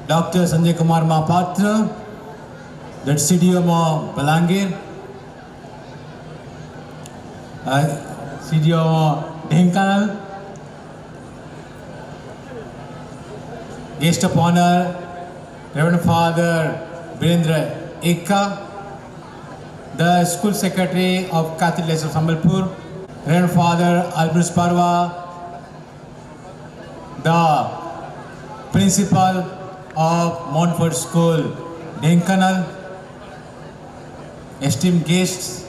Dr. Sanjay Kumar Mahapatra, that CDMO Balangir, CDMO Dhenkanal, guest of honor, Reverend Father Birendra Ekka, the School Secretary of Catholic of Sambalpur, Reverend Father Albert Parva, the Principal of Montfort School Dhenkanal, esteemed guests,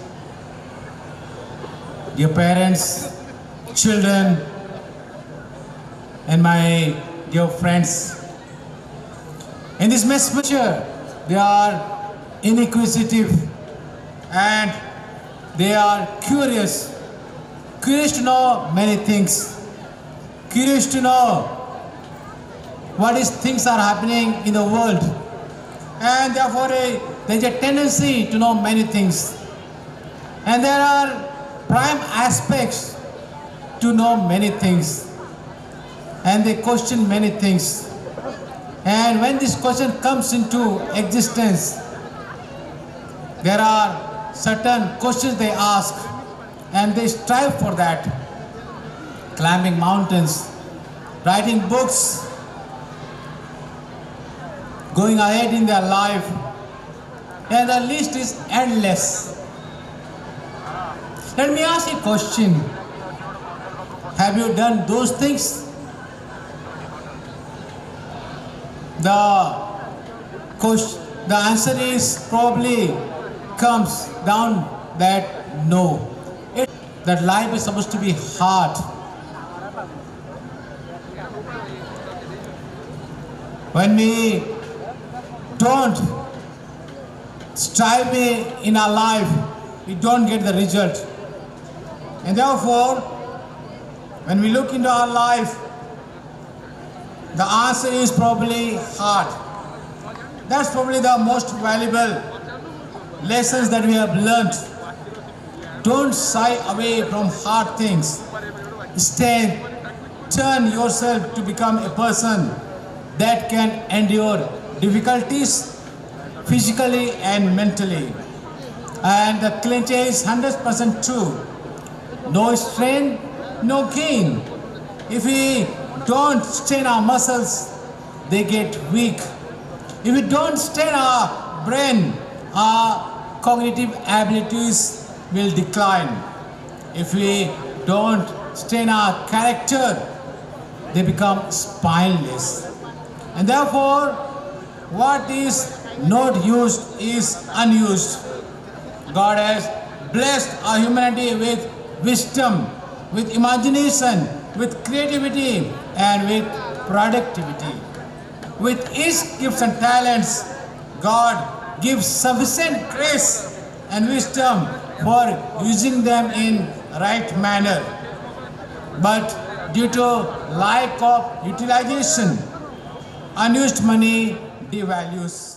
dear parents, children, and my dear friends. In this message, they are inquisitive and they are curious to know many things, curious to know what is things are happening in the world, and therefore there is a tendency to know many things, and there are prime aspects to know many things, and they question many things. And when this question comes into existence, there are certain questions they ask and they strive for that. Climbing mountains, writing books, going ahead in their life, and the list is endless. Let me ask you a question. Have you done those things? The answer is probably comes down that no. That life is supposed to be hard. When we don't strive in our life, we don't get the result. And therefore, when we look into our life, the answer is probably hard. That's probably the most valuable lessons that we have learned. Don't shy away from hard things. Instead, turn yourself to become a person that can endure difficulties physically and mentally. And the clincher is 100% true. No strain, no gain. If we don't strain our muscles, they get weak. If we don't strain our brain, our cognitive abilities will decline. If we don't strain our character, they become spineless. And therefore, what is not used is unused. God has blessed our humanity with wisdom, with imagination, with creativity, and with productivity. With His gifts and talents, God gives sufficient grace and wisdom for using them in right manner. But due to lack of utilization, unused money devalues.